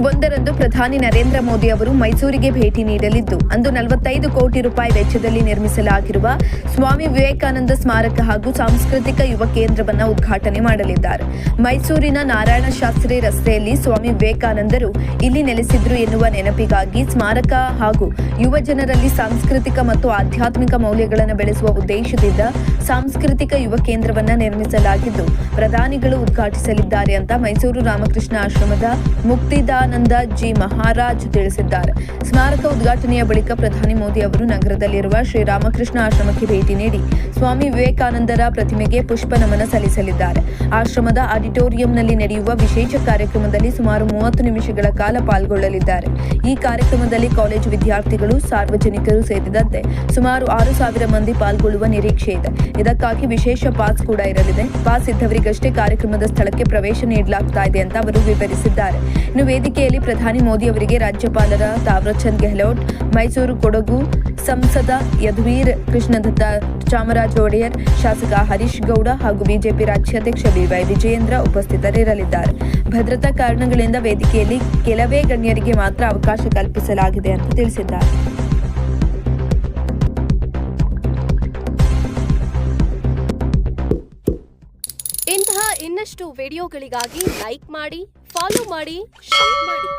1 ಪ್ರಧಾನಿ ನರೇಂದ್ರ ಮೋದಿ ಅವರು ಮೈಸೂರಿಗೆ ಭೇಟಿ ನೀಡಲಿದ್ದು ಅಂದು 45 ಕೋಟಿ ರೂಪಾಯಿ ವೆಚ್ಚದಲ್ಲಿ ನಿರ್ಮಿಸಲಾಗಿರುವ ಸ್ವಾಮಿ ವಿವೇಕಾನಂದ ಸ್ಮಾರಕ ಹಾಗೂ ಸಾಂಸ್ಕೃತಿಕ ಯುವ ಕೇಂದ್ರವನ್ನು ಉದ್ಘಾಟನೆ ಮಾಡಲಿದ್ದಾರೆ. ಮೈಸೂರಿನ ನಾರಾಯಣ ಶಾಸ್ತ್ರಿ ರಸ್ತೆಯಲ್ಲಿ ಸ್ವಾಮಿ ವಿವೇಕಾನಂದರು ಇಲ್ಲಿ ನೆಲೆಸಿದ್ರು ಎನ್ನುವ ನೆನಪಿಗಾಗಿ ಸ್ಮಾರಕ ಹಾಗೂ ಯುವ ಜನರಲ್ಲಿ ಸಾಂಸ್ಕೃತಿಕ ಮತ್ತು ಆಧ್ಯಾತ್ಮಿಕ ಮೌಲ್ಯಗಳನ್ನು ಬೆಳೆಸುವ ಉದ್ದೇಶದಿಂದ ಸಾಂಸ್ಕೃತಿಕ ಯುವ ಕೇಂದ್ರವನ್ನು ನಿರ್ಮಿಸಲಾಗಿದ್ದು ಪ್ರಧಾನಿಗಳು ಉದ್ಘಾಟಿಸಲಿದ್ದಾರೆ ಅಂತ ಮೈಸೂರು ರಾಮಕೃಷ್ಣ ಆಶ್ರಮದ ಮುಕ್ತಿದಾನಂದ ಜಿ ಮಹಾರಾಜ್ ತಿಳಿಸಿದ್ದಾರೆ. ಸ್ಮಾರಕ ಉದ್ಘಾಟನೆಯ ಬಳಿಕ ಪ್ರಧಾನಿ ಮೋದಿ ಅವರು ನಗರದಲ್ಲಿರುವ ಶ್ರೀರಾಮಕೃಷ್ಣ ಆಶ್ರಮಕ್ಕೆ ಭೇಟಿ ನೀಡಿ ಸ್ವಾಮಿ ವಿವೇಕಾನಂದರ ಪ್ರತಿಮೆಗೆ ಪುಷ್ಪ ನಮನ ಸಲ್ಲಿಸಲಿದ್ದಾರೆ. ಆಶ್ರಮದ ಆಡಿಟೋರಿಯಂನಲ್ಲಿ ನಡೆಯುವ ವಿಶೇಷ ಕಾರ್ಯಕ್ರಮದಲ್ಲಿ ಸುಮಾರು 30 ನಿಮಿಷಗಳ ಕಾಲ ಪಾಲ್ಗೊಳ್ಳಲಿದ್ದಾರೆ. ಈ ಕಾರ್ಯಕ್ರಮದಲ್ಲಿ ಕಾಲೇಜು ವಿದ್ಯಾರ್ಥಿಗಳು, ಸಾರ್ವಜನಿಕರು ಸೇರಿದಂತೆ ಸುಮಾರು 6,000 ಮಂದಿ ಪಾಲ್ಗೊಳ್ಳುವ ನಿರೀಕ್ಷೆ ಇದೆ. ಇದಕ್ಕಾಗಿ ವಿಶೇಷ ಪಾಸ್ ಕೂಡ ಇರಲಿದೆ. ಪಾಸ್ ಇದ್ದವರಿಗಷ್ಟೇ ಕಾರ್ಯಕ್ರಮದ ಸ್ಥಳಕ್ಕೆ ಪ್ರವೇಶ ನೀಡಲಾಗ್ತಾ ಇದೆ ಅಂತ ಅವರು ವಿವರಿಸಿದ್ದಾರೆ. ಇನ್ನು ವೇದಿಕೆಯಲ್ಲಿ ಪ್ರಧಾನಿ ಮೋದಿ ಅವರಿಗೆ ರಾಜ್ಯಪಾಲರ ತಾವರ್ಚಂದ್ ಗೆಹ್ಲೋಟ್, ಮೈಸೂರು ಕೊಡಗು ಸಂಸದ ಯದುವೀರ್ ಕೃಷ್ಣದತ್ತ ಚಾಮರಾಜ ಒಡೆಯರ್, ಶಾಸಕ ಹರೀಶ್ ಗೌಡ ಹಾಗೂ ಬಿಜೆಪಿ ರಾಜ್ಯಾಧ್ಯಕ್ಷ ಬಿವೈ ವಿಜಯೇಂದ್ರ ಉಪಸ್ಥಿತರಿರಲಿದ್ದಾರೆ. ಭದ್ರತಾ ಕಾರಣಗಳಿಂದ ವೇದಿಕೆಯಲ್ಲಿ ಕೆಲವೇ ಗಣ್ಯರಿಗೆ ಮಾತ್ರ ಅವಕಾಶ ಕಲ್ಪಿಸಲಾಗಿದೆ ಅಂತ ತಿಳಿಸಿದ್ದಾರೆ. ಇಂತಹ ಇನ್ನಷ್ಟು ವಿಡಿಯೋಗಳಿಗಾಗಿ ಲೈಕ್ ಮಾಡಿ, ಫಾಲೋ ಮಾಡಿ, ಶೇರ್ ಮಾಡಿ.